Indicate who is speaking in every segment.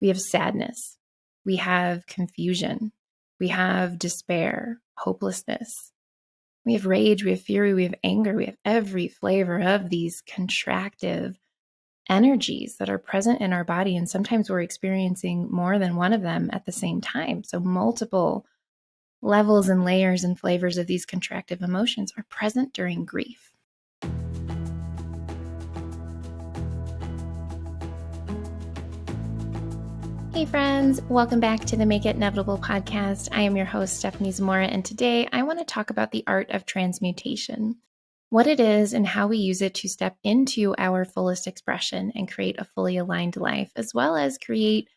Speaker 1: We have sadness. We have confusion. We have despair, hopelessness. We have rage, we have fury, we have anger, we have every flavor of these contractive energies that are present in our body. And sometimes we're experiencing more than one of them at the same time. So multiple levels and layers and flavors of these contractive emotions are present during grief. Hey friends, welcome back to the Make It Inevitable podcast. I am your host, Stephenie Zamora, and today I want to talk about the art of transmutation, what it is and how we use it to step into our fullest expression and create a fully aligned life, as well as create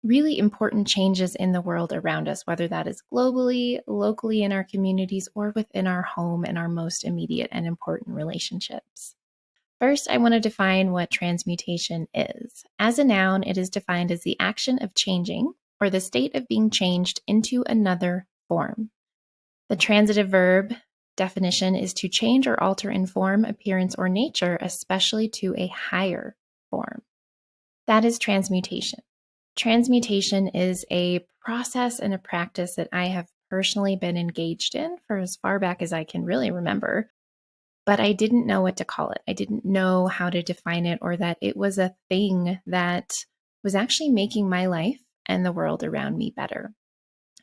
Speaker 1: really important changes in the world around us, whether that is globally, locally in our communities, or within our home and our most immediate and important relationships. First, I want to define what transmutation is. As a noun, it is defined as the action of changing or the state of being changed into another form. The transitive verb definition is to change or alter in form, appearance, or nature, especially to a higher form. That is transmutation. Transmutation is a process and a practice that I have personally been engaged in for as far back as I can really remember. But I didn't know what to call it. I didn't know how to define it, or that it was a thing that was actually making my life and the world around me better.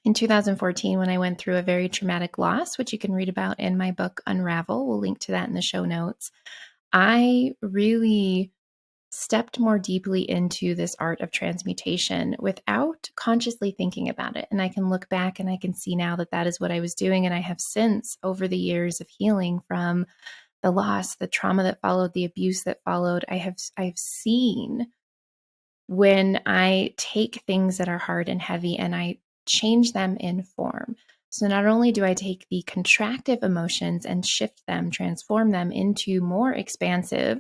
Speaker 1: In 2014, when I went through a very traumatic loss, which you can read about in my book, Unravel, we'll link to that in the show notes, I really stepped more deeply into this art of transmutation without consciously thinking about it. And I can look back and I can see now that that is what I was doing. And I have since, over the years of healing from the loss, the trauma that followed, the abuse that followed, I've seen when I take things that are hard and heavy and I change them in form. So not only do I take the contractive emotions and shift them, transform them into more expansive,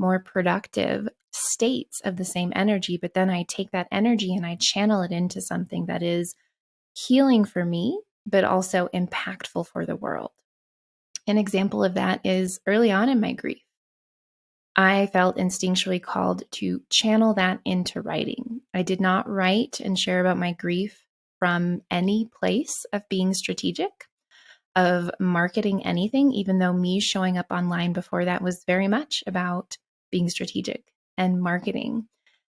Speaker 1: more productive states of the same energy, but then I take that energy and I channel it into something that is healing for me, but also impactful for the world. An example of that is early on in my grief. I felt instinctually called to channel that into writing. I did not write and share about my grief from any place of being strategic, of marketing anything, even though me showing up online before that was very much about being strategic and marketing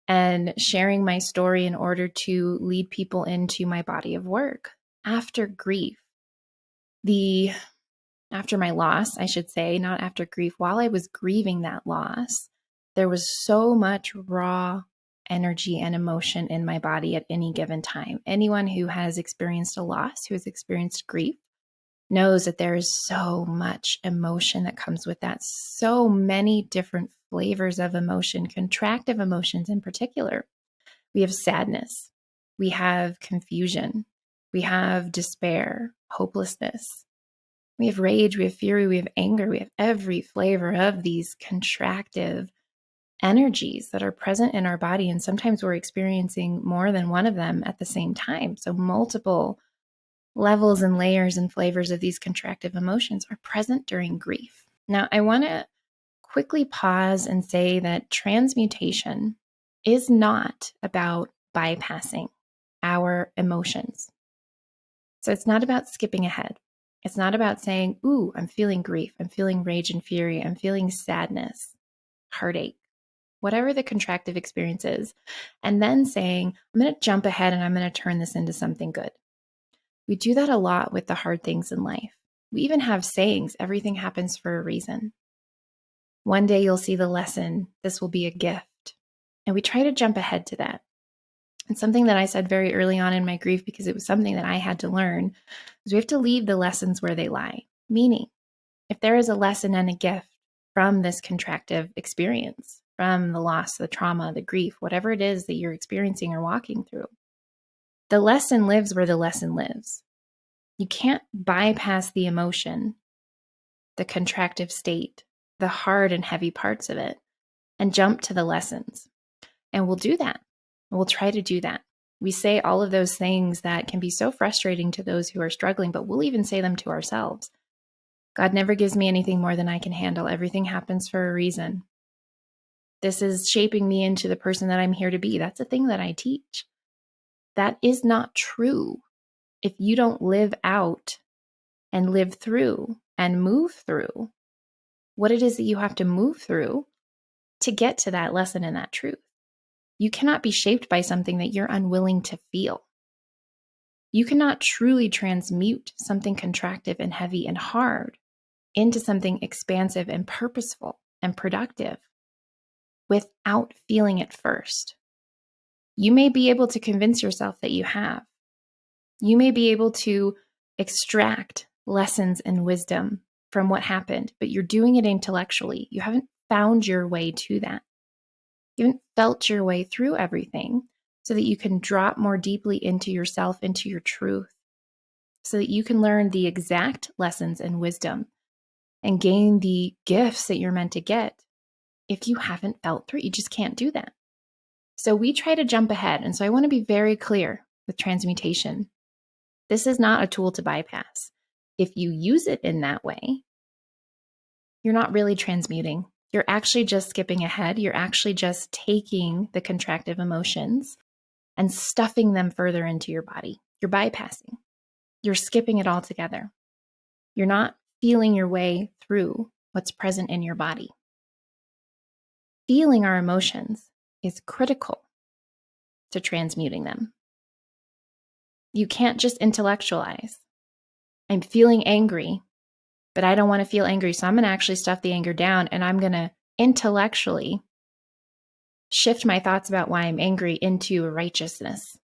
Speaker 1: and sharing my story in order to lead people into my body of work. After grief, after my loss, I should say, not after grief, while I was grieving that loss, there was so much raw energy and emotion in my body at any given time. Anyone who has experienced a loss, who has experienced grief, knows that there is so much emotion that comes with that. So many different flavors of emotion, contractive emotions in particular. We have sadness. We have confusion. We have despair, hopelessness. We have rage, we have fury, we have anger, we have every flavor of these contractive energies that are present in our body. And sometimes we're experiencing more than one of them at the same time. So multiple levels and layers and flavors of these contractive emotions are present during grief. Now, I want to quickly pause and say that transmutation is not about bypassing our emotions. So it's not about skipping ahead. It's not about saying, ooh, I'm feeling grief. I'm feeling rage and fury. I'm feeling sadness, heartache, whatever the contractive experience is. And then saying, I'm going to jump ahead and I'm going to turn this into something good. We do that a lot with the hard things in life. We even have sayings, everything happens for a reason. One day you'll see the lesson. This will be a gift. And we try to jump ahead to that. And something that I said very early on in my grief, because it was something that I had to learn, is we have to leave the lessons where they lie. Meaning, if there is a lesson and a gift from this contractive experience, from the loss, the trauma, the grief, whatever it is that you're experiencing or walking through, the lesson lives where the lesson lives. You can't bypass the emotion, the contractive state, the hard and heavy parts of it, and jump to the lessons. And we'll do that. We'll try to do that. We say all of those things that can be so frustrating to those who are struggling, but we'll even say them to ourselves. God never gives me anything more than I can handle. Everything happens for a reason. This is shaping me into the person that I'm here to be. That's a thing that I teach. That is not true if you don't live out and live through and move through what it is that you have to move through to get to that lesson and that truth. You cannot be shaped by something that you're unwilling to feel. You cannot truly transmute something contractive and heavy and hard into something expansive and purposeful and productive without feeling it first. You may be able to convince yourself that you have. You may be able to extract lessons and wisdom from what happened, but you're doing it intellectually. You haven't found your way to that. You haven't felt your way through everything so that you can drop more deeply into yourself, into your truth, so that you can learn the exact lessons and wisdom and gain the gifts that you're meant to get. If you haven't felt through it, you just can't do that. So we try to jump ahead. And so I want to be very clear with transmutation. This is not a tool to bypass. If you use it in that way, you're not really transmuting. You're actually just skipping ahead. You're actually just taking the contractive emotions and stuffing them further into your body. You're bypassing. You're skipping it altogether. You're not feeling your way through what's present in your body. Feeling our emotions is critical to transmuting them. You can't just intellectualize. I'm feeling angry, but I don't want to feel angry, so I'm going to actually stuff the anger down, and I'm going to intellectually shift my thoughts about why I'm angry into a righteousness.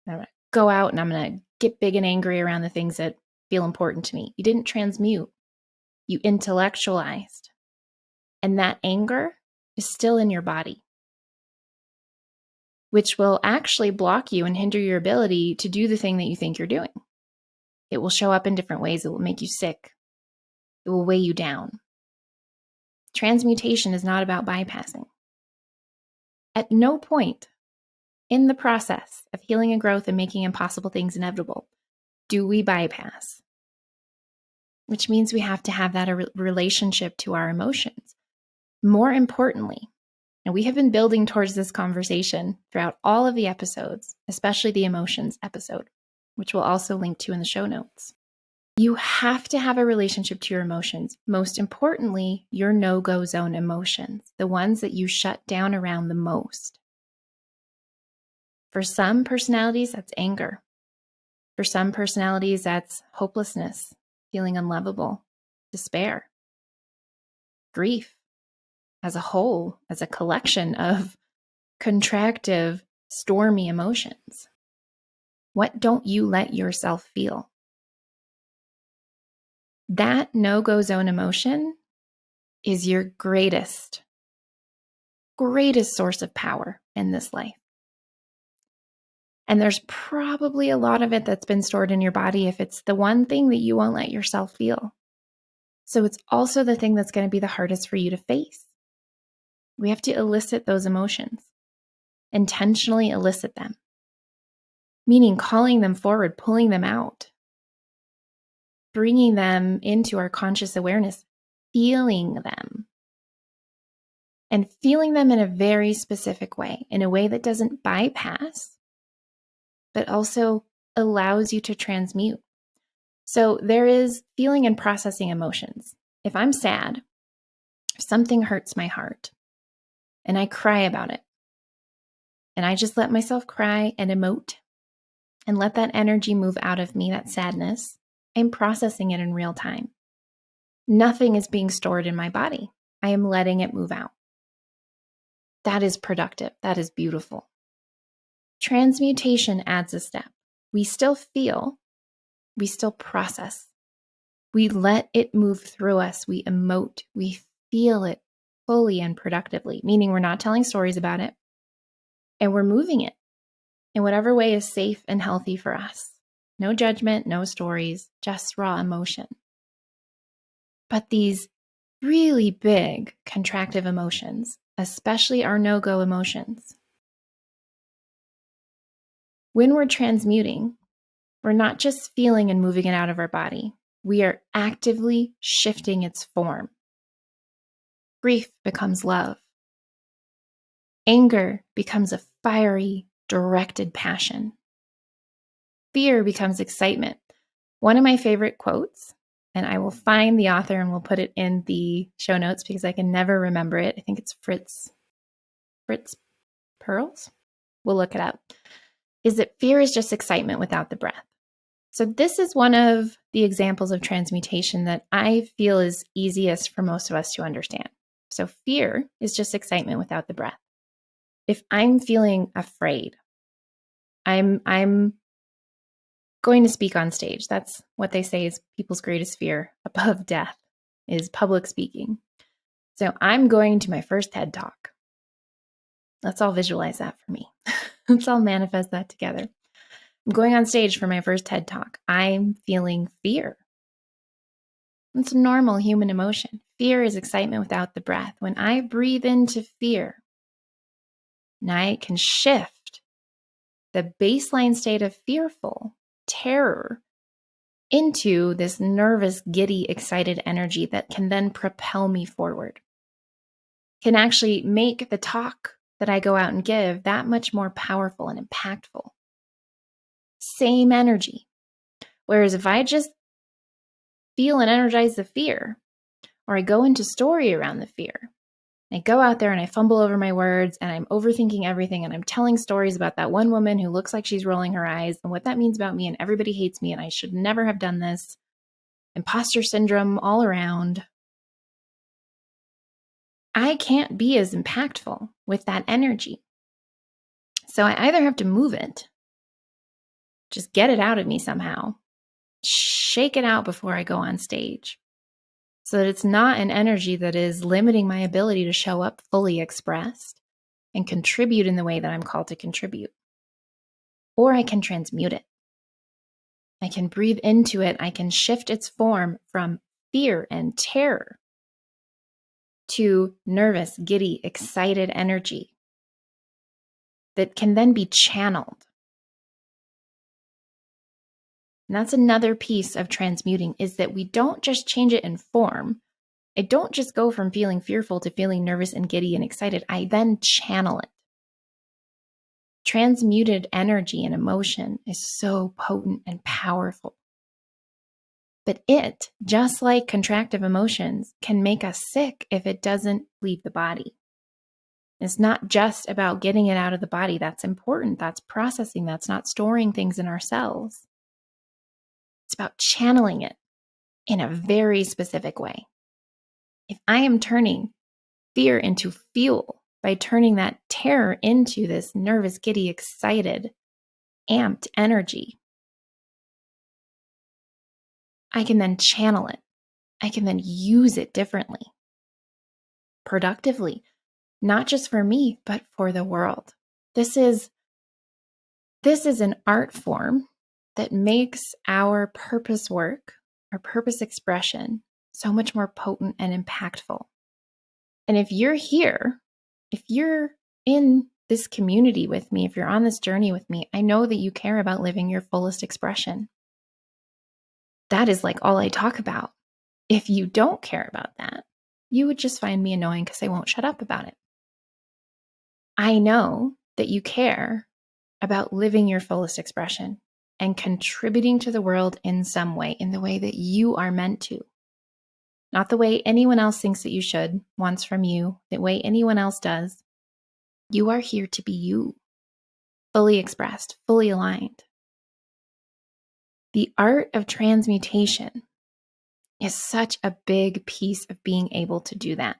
Speaker 1: I'm going to go out and I'm going to get big and angry around the things that feel important to me. You didn't transmute. You intellectualized. And that anger is still in your body, which will actually block you and hinder your ability to do the thing that you think you're doing. It will show up in different ways. It will make you sick. It will weigh you down. Transmutation is not about bypassing. At no point in the process of healing and growth and making impossible things inevitable do we bypass, which means we have to have that relationship to our emotions. More importantly, and we have been building towards this conversation throughout all of the episodes, especially the emotions episode, which we'll also link to in the show notes. You have to have a relationship to your emotions. Most importantly, your no-go zone emotions, the ones that you shut down around the most. For some personalities, that's anger. For some personalities, that's hopelessness, feeling unlovable, despair, grief as a whole, as a collection of contractive, stormy emotions. What don't you let yourself feel? That no-go zone emotion is your greatest source of power in this life. And there's probably a lot of it that's been stored in your body if it's the one thing that you won't let yourself feel. So it's also the thing that's going to be the hardest for you to face. We have to elicit those emotions, intentionally elicit them, meaning calling them forward, pulling them out, bringing them into our conscious awareness, feeling them, and feeling them in a very specific way, in a way that doesn't bypass, but also allows you to transmute. So there is feeling and processing emotions. If I'm sad, if something hurts my heart, and I cry about it, and I just let myself cry and emote, and let that energy move out of me, that sadness, I'm processing it in real time. Nothing is being stored in my body. I am letting it move out. That is productive. That is beautiful. Transmutation adds a step. We still feel, we still process. We let it move through us. We emote. We feel it fully and productively, meaning we're not telling stories about it, and we're moving it in whatever way is safe and healthy for us. No judgment, no stories, just raw emotion. But these really big contractive emotions, especially our no-go emotions, when we're transmuting, we're not just feeling and moving it out of our body. We are actively shifting its form. Grief becomes love. Anger becomes a fiery, directed passion. Fear becomes excitement. One of my favorite quotes, and I will find the author and we'll put it in the show notes because I can never remember it. I think it's Fritz Perls. We'll look it up. Is that fear is just excitement without the breath. So this is one of the examples of transmutation that I feel is easiest for most of us to understand. So fear is just excitement without the breath. If I'm feeling afraid, I'm going to speak on stage. That's what they say is people's greatest fear above death is public speaking. So I'm going to my first TED Talk. Let's all visualize that for me. Let's all manifest that together. I'm going on stage for my first TED Talk. I'm feeling fear. It's a normal human emotion. Fear is excitement without the breath. When I breathe into fear, and I can shift the baseline state of fearful, terror, into this nervous, giddy, excited energy that can then propel me forward. Can actually make the talk that I go out and give that much more powerful and impactful. Same energy. Whereas if I just feel and energize the fear, or I go into story around the fear, I go out there and I fumble over my words and I'm overthinking everything and I'm telling stories about that one woman who looks like she's rolling her eyes and what that means about me and everybody hates me and I should never have done this. Imposter syndrome all around. I can't be as impactful with that energy. So I either have to move it, just get it out of me somehow, shake it out before I go on stage so that it's not an energy that is limiting my ability to show up fully expressed and contribute in the way that I'm called to contribute. Or I can transmute it. I can breathe into it. I can shift its form from fear and terror to nervous, giddy, excited energy that can then be channeled. And that's another piece of transmuting is that we don't just change it in form. I don't just go from feeling fearful to feeling nervous and giddy and excited. I then channel it. Transmuted energy and emotion is so potent and powerful. But it, just like contractive emotions, can make us sick if it doesn't leave the body. It's not just about getting it out of the body. That's important. That's processing. That's not storing things in our cells. It's about channeling it in a very specific way. If I am turning fear into fuel by turning that terror into this nervous, giddy, excited, amped energy, I can then channel it. I can then use it differently, productively, not just for me, but for the world. This is an art form that makes our purpose work, our purpose expression, so much more potent and impactful. And if you're here, if you're in this community with me, if you're on this journey with me, I know that you care about living your fullest expression. That is like all I talk about. If you don't care about that, you would just find me annoying because I won't shut up about it. I know that you care about living your fullest expression and contributing to the world in some way, in the way that you are meant to. Not the way anyone else thinks that you should, wants from you, the way anyone else does. You are here to be you, fully expressed, fully aligned. The art of transmutation is such a big piece of being able to do that.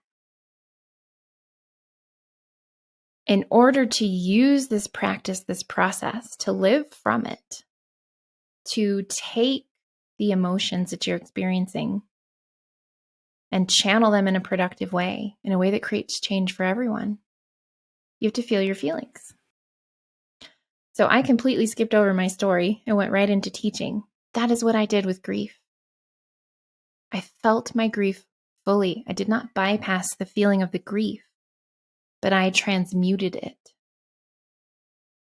Speaker 1: In order to use this practice, this process, to live from it, to take the emotions that you're experiencing and channel them in a productive way, in a way that creates change for everyone, you have to feel your feelings. So I completely skipped over my story and went right into teaching. That is what I did with grief. I felt my grief fully. I did not bypass the feeling of the grief, but I transmuted it.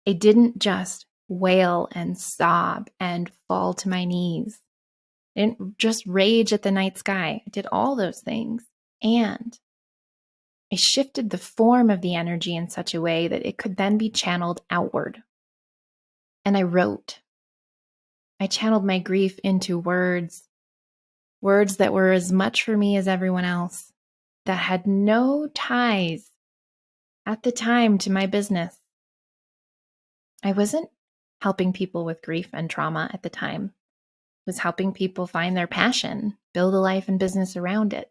Speaker 1: I didn't just wail and sob and fall to my knees. I didn't just rage at the night sky. I did all those things. And I shifted the form of the energy in such a way that it could then be channeled outward. And I wrote. I channeled my grief into words that were as much for me as everyone else, that had no ties at the time to my business. I wasn't helping people with grief and trauma at the time. I was helping people find their passion, build a life and business around it.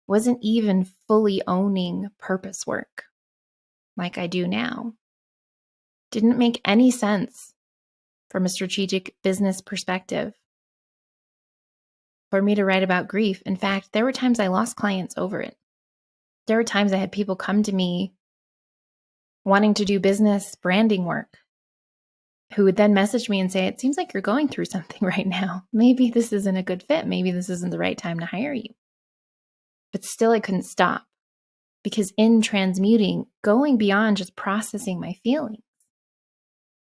Speaker 1: Wasn't even fully owning purpose work like I do now. Didn't make any sense from a strategic business perspective for me to write about grief. In fact, there were times I lost clients over it. There were times I had people come to me wanting to do business branding work who would then message me and say, it seems like you're going through something right now. Maybe this isn't a good fit. Maybe this isn't the right time to hire you. But still, I couldn't stop, because in transmuting, going beyond just processing my feelings,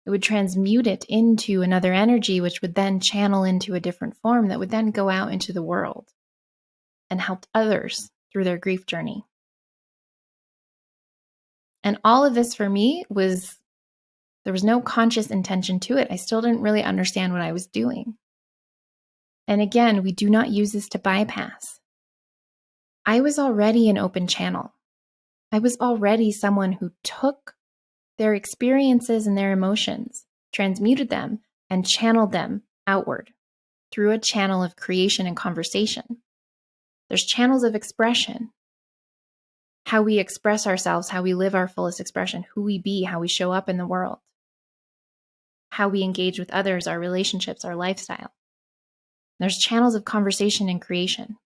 Speaker 1: it would transmute it into another energy, which would then channel into a different form that would then go out into the world and help others through their grief journey. And all of this for me there was no conscious intention to it. I still didn't really understand what I was doing. And again, we do not use this to bypass. I was already an open channel. I was already someone who took their experiences and their emotions, transmuted them, and channeled them outward through a channel of creation and conversation. There's channels of expression, how we express ourselves, how we live our fullest expression, who we be, how we show up in the world, how we engage with others, our relationships, our lifestyle. There's channels of conversation and creation.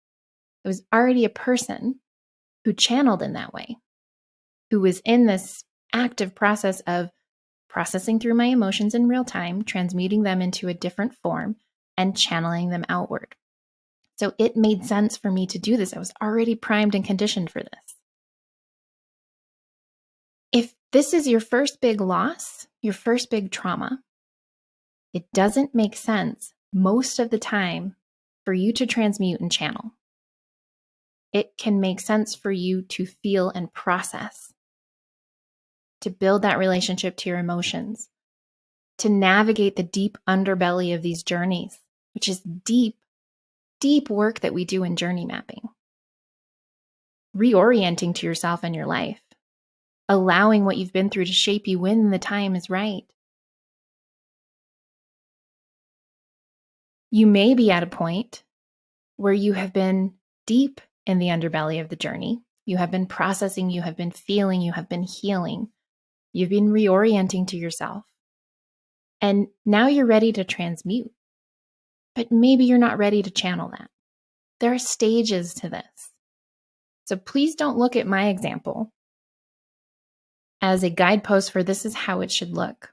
Speaker 1: I was already a person who channeled in that way, who was in this active process of processing through my emotions in real time, transmuting them into a different form, and channeling them outward. So it made sense for me to do this. I was already primed and conditioned for this. If this is your first big loss, your first big trauma, it doesn't make sense most of the time for you to transmute and channel. It can make sense for you to feel and process, to build that relationship to your emotions, to navigate the deep underbelly of these journeys, which is deep, deep work that we do in journey mapping. Reorienting to yourself and your life, allowing what you've been through to shape you when the time is right. You may be at a point where you have been deep in the underbelly of the journey. You have been processing, you have been feeling, you have been healing. You've been reorienting to yourself. And now you're ready to transmute. But maybe you're not ready to channel that. There are stages to this. So please don't look at my example as a guidepost for this is how it should look.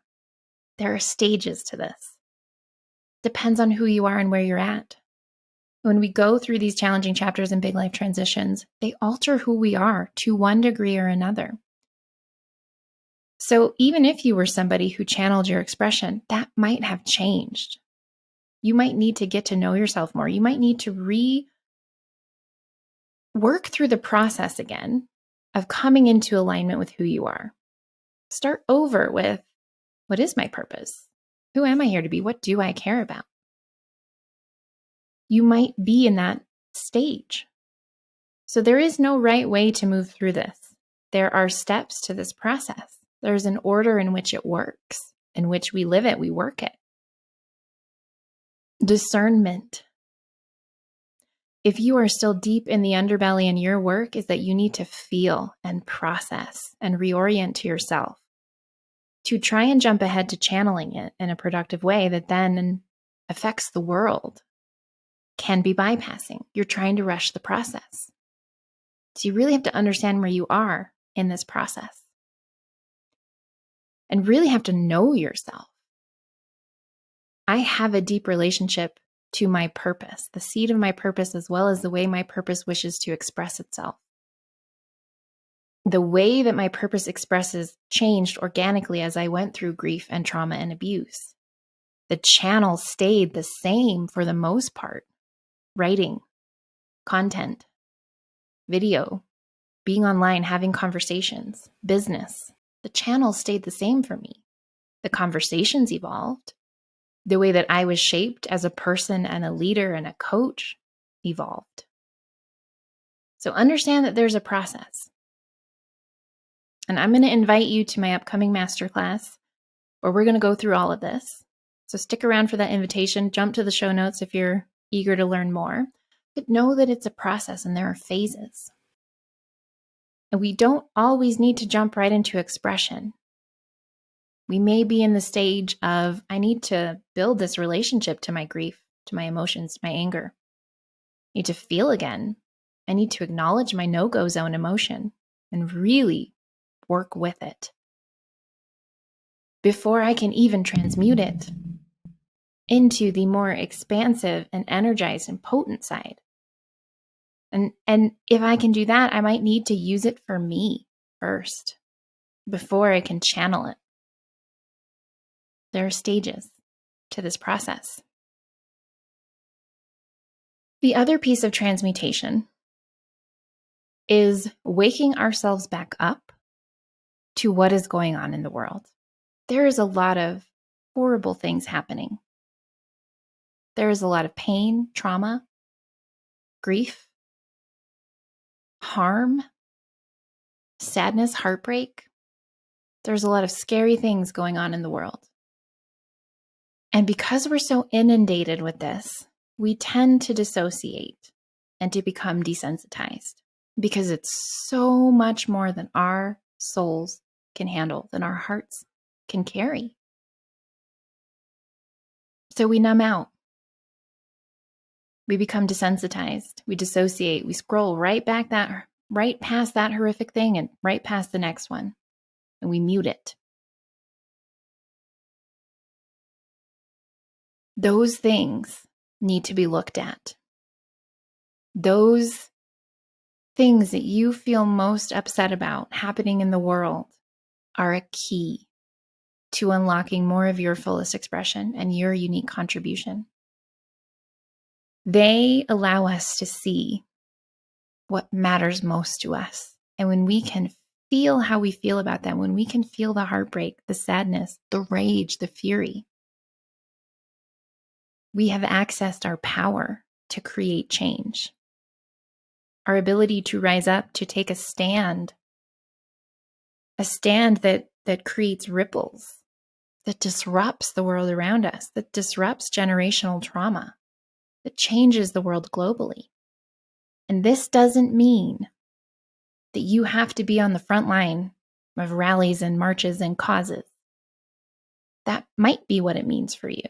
Speaker 1: There are stages to this. Depends on who you are and where you're at. When we go through these challenging chapters and big life transitions, they alter who we are to one degree or another. So even if you were somebody who channeled your expression, that might have changed. You might need to get to know yourself more. You might need to work through the process again of coming into alignment with who you are. Start over with, what is my purpose? Who am I here to be? What do I care about? You might be in that stage. So there is no right way to move through this. There are steps to this process. There's an order in which it works, in which we live it, we work it. Discernment. If you are still deep in the underbelly and your work is that you need to feel and process and reorient to yourself to try and jump ahead to channeling it in a productive way that then affects the world, can be bypassing. You're trying to rush the process. So you really have to understand where you are in this process and really have to know yourself. I have a deep relationship to my purpose, the seed of my purpose, as well as the way my purpose wishes to express itself. The way that my purpose expresses changed organically as I went through grief and trauma and abuse. The channel stayed the same for the most part. Writing, content, video, being online, having conversations, business. The channel stayed the same for me. The conversations evolved. The way that I was shaped as a person and a leader and a coach evolved. So understand that there's a process. And I'm going to invite you to my upcoming masterclass where we're going to go through all of this. So stick around for that invitation. Jump to the show notes if you're eager to learn more. But know that it's a process and there are phases. And we don't always need to jump right into expression. We may be in the stage of, I need to build this relationship to my grief, to my emotions, my anger. I need to feel again. I need to acknowledge my no-go zone emotion and really work with it before I can even transmute it into the more expansive and energized and potent side. And if I can do that, I might need to use it for me first before I can channel it. There are stages to this process. The other piece of transmutation is waking ourselves back up to what is going on in the world. There is a lot of horrible things happening. There is a lot of pain, trauma, grief, harm, sadness, heartbreak. There's a lot of scary things going on in the world. And because we're so inundated with this, we tend to dissociate and to become desensitized because it's so much more than our souls can handle, than our hearts can carry. So we numb out. We become desensitized. We dissociate. We scroll right past that horrific thing and right past the next one. And we mute it. Those things need to be looked at. Those things that you feel most upset about happening in the world are a key to unlocking more of your fullest expression and your unique contribution. They allow us to see what matters most to us. And when we can feel how we feel about them, when we can feel the heartbreak, the sadness, the rage, the fury, we have accessed our power to create change. Our ability to rise up, to take a stand that creates ripples, that disrupts the world around us, that disrupts generational trauma, that changes the world globally. And this doesn't mean that you have to be on the front line of rallies and marches and causes. That might be what it means for you.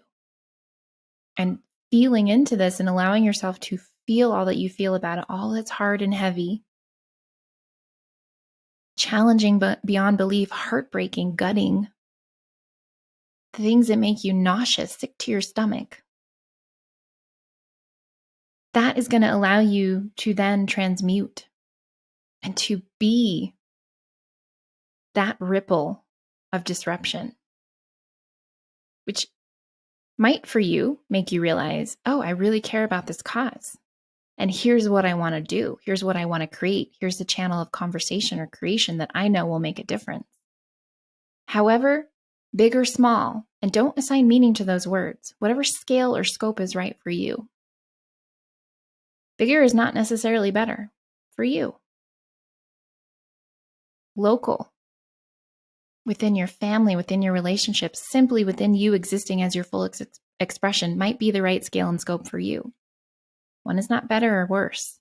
Speaker 1: And feeling into this and allowing yourself to feel all that you feel about it, all that's hard and heavy, challenging but beyond belief, heartbreaking, gutting, the things that make you nauseous, sick to your stomach. That is going to allow you to then transmute and to be that ripple of disruption, which might for you make you realize, oh, I really care about this cause. And here's what I want to do. Here's what I want to create. Here's the channel of conversation or creation that I know will make a difference. However, big or small, and don't assign meaning to those words, whatever scale or scope is right for you. Bigger is not necessarily better for you. Local, within your family, within your relationships, simply within you existing as your full expression might be the right scale and scope for you. One is not better or worse.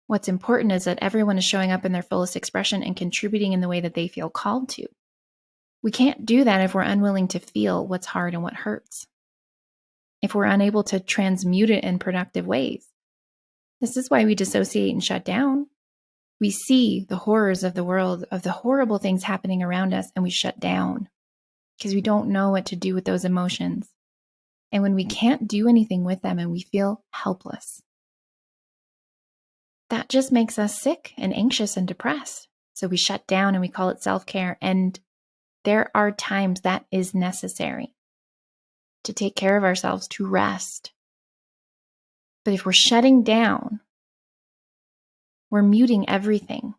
Speaker 1: What's important is that everyone is showing up in their fullest expression and contributing in the way that they feel called to. We can't do that if we're unwilling to feel what's hard and what hurts. If we're unable to transmute it in productive ways. This is why we dissociate and shut down. We see the horrors of the world, of the horrible things happening around us, and we shut down because we don't know what to do with those emotions. And when we can't do anything with them and we feel helpless, that just makes us sick and anxious and depressed. So we shut down and we call it self-care. And there are times that is necessary to take care of ourselves, to rest. But if we're shutting down, We're muting everything,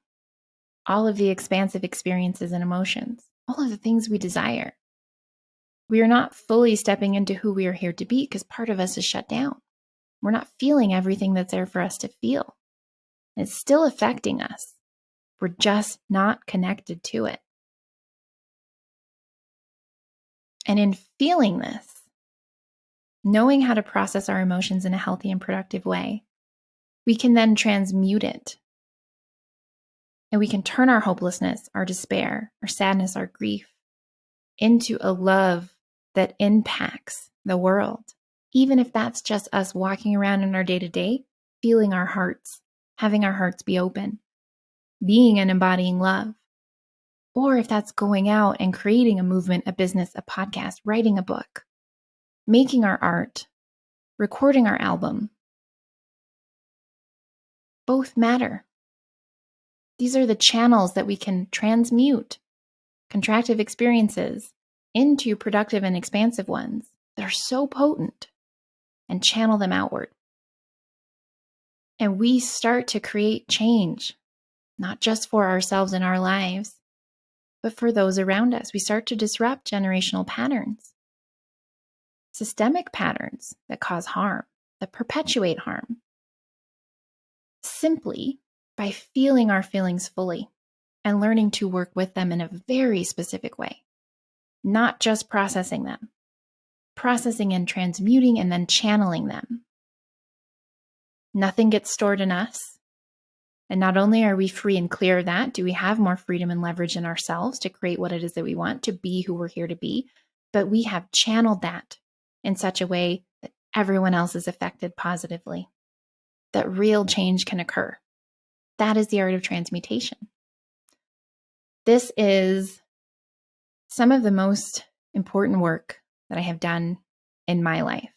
Speaker 1: all of the expansive experiences and emotions, all of the things we desire. We are not fully stepping into who we are here to be because part of us is shut down. We're not feeling everything that's there for us to feel. It's still affecting us. We're just not connected to it. And in feeling this, knowing how to process our emotions in a healthy and productive way, we can then transmute it. And we can turn our hopelessness, our despair, our sadness, our grief into a love that impacts the world. Even if that's just us walking around in our day-to-day, feeling our hearts, having our hearts be open, being and embodying love. Or if that's going out and creating a movement, a business, a podcast, writing a book, making our art, recording our album. Both matter. These are the channels that we can transmute contractive experiences into productive and expansive ones that are so potent and channel them outward. And we start to create change, not just for ourselves and our lives, but for those around us. We start to disrupt generational patterns, systemic patterns that cause harm, that perpetuate harm, simply by feeling our feelings fully and learning to work with them in a very specific way, not just processing them, processing and transmuting and then channeling them. Nothing gets stored in us. And not only are we free and clear of that, do we have more freedom and leverage in ourselves to create what it is that we want, to be who we're here to be, but we have channeled that in such a way that everyone else is affected positively, that real change can occur. That is the art of transmutation. This is some of the most important work that I have done in my life.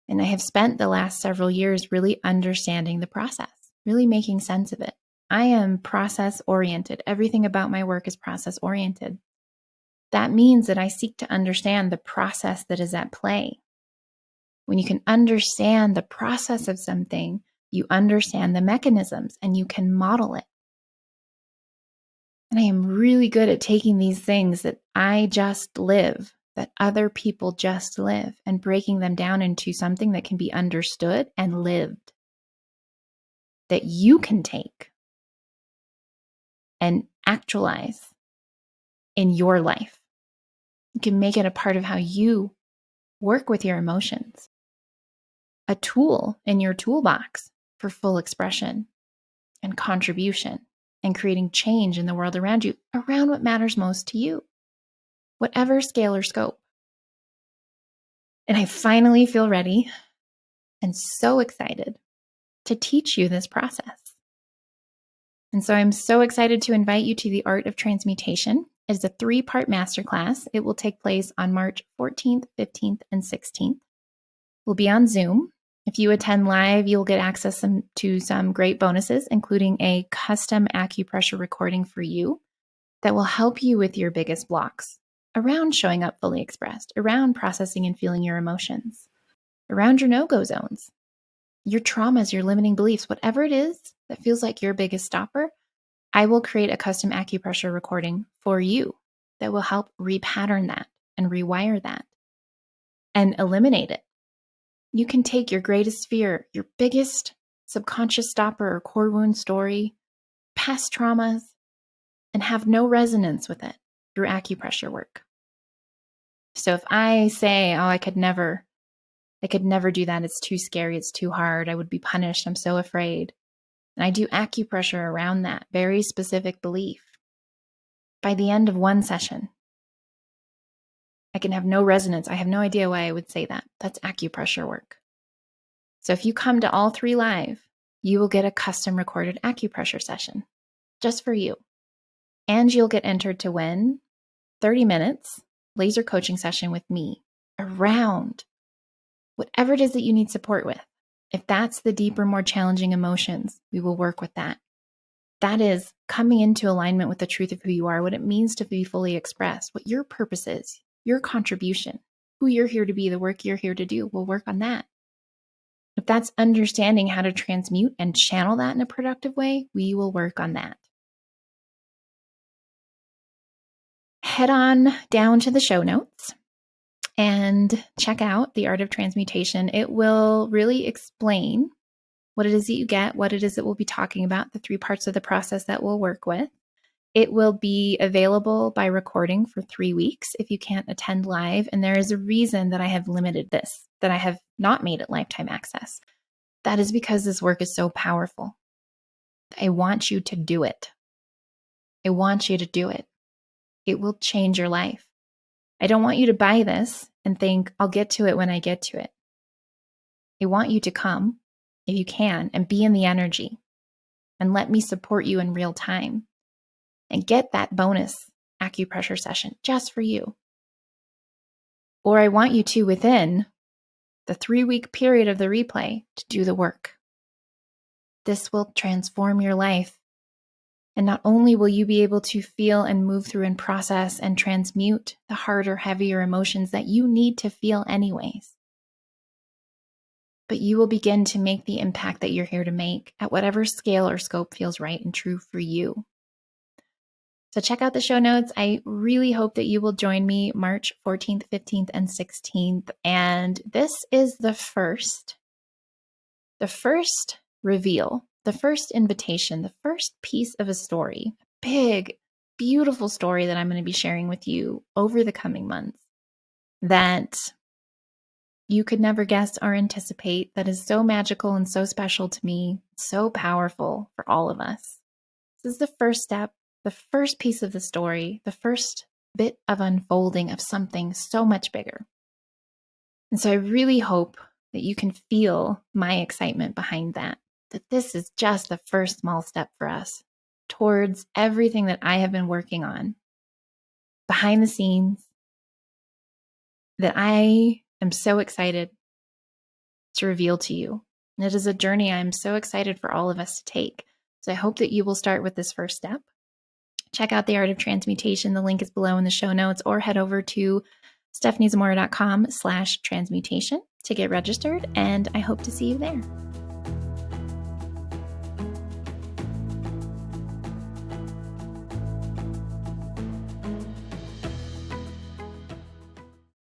Speaker 1: And I have spent the last several years really understanding the process, really making sense of it. I am process oriented. Everything about my work is process oriented. That means that I seek to understand the process that is at play. When you can understand the process of something, you understand the mechanisms and you can model it. And I am really good at taking these things that I just live, that other people just live, and breaking them down into something that can be understood and lived, that you can take and actualize in your life. You can make it a part of how you work with your emotions, a tool in your toolbox for full expression and contribution and creating change in the world around you, around what matters most to you, whatever scale or scope. And I finally feel ready and so excited to teach you this process. And so I'm so excited to invite you to the Art of Transmutation. It is a 3-part masterclass. It will take place on March 14th, 15th, and 16th. We'll be on Zoom. If you attend live, you'll get access to some great bonuses, including a custom acupressure recording for you that will help you with your biggest blocks around showing up fully expressed, around processing and feeling your emotions, around your no-go zones, your traumas, your limiting beliefs, whatever it is that feels like your biggest stopper. I will create a custom acupressure recording for you that will help repattern that and rewire that and eliminate it. You can take your greatest fear, your biggest subconscious stopper or core wound story, past traumas, and have no resonance with it through acupressure work. So if I say, oh, I could never do that. It's too scary. It's too hard. I would be punished. I'm so afraid. And I do acupressure around that very specific belief. By the end of one session, I can have no resonance. I have no idea why I would say that. That's acupressure work. So if you come to all 3 live, you will get a custom recorded acupressure session just for you. And you'll get entered to win 30 minutes laser coaching session with me around whatever it is that you need support with. If that's the deeper, more challenging emotions, we will work with that. That is coming into alignment with the truth of who you are, what it means to be fully expressed, what your purpose is, your contribution, who you're here to be, the work you're here to do. We'll work on that. If that's understanding how to transmute and channel that in a productive way, we will work on that. Head on down to the show notes and check out The Art of Transmutation. It will really explain what it is that you get, what it is that we'll be talking about, the 3 parts of the process that we'll work with. It will be available by recording for 3 weeks if you can't attend live. And there is a reason that I have limited this, that I have not made it lifetime access. That is because this work is so powerful. I want you to do it. I want you to do it. It will change your life. I don't want you to buy this and think, I'll get to it when I get to it. I want you to come, if you can, and be in the energy and let me support you in real time and get that bonus acupressure session just for you. Or I want you to, within the 3-week period of the replay, to do the work. This will transform your life. And not only will you be able to feel and move through and process and transmute the harder, heavier emotions that you need to feel anyways, but you will begin to make the impact that you're here to make at whatever scale or scope feels right and true for you. So check out the show notes. I really hope that you will join me March 14th, 15th, and 16th. And this is the first reveal, the first invitation, the first piece of a story, a big, beautiful story that I'm going to be sharing with you over the coming months that you could never guess or anticipate, that is so magical and so special to me, so powerful for all of us. This is the first step, the first piece of the story, the first bit of unfolding of something so much bigger. And so I really hope that you can feel my excitement behind that this is just the first small step for us towards everything that I have been working on behind the scenes, that I am so excited to reveal to you. And it is a journey I'm so excited for all of us to take. So I hope that you will start with this first step. Check out The Art of Transmutation. The link is below in the show notes, or head over to stepheniezamora.com/transmutation to get registered. And I hope to see you there.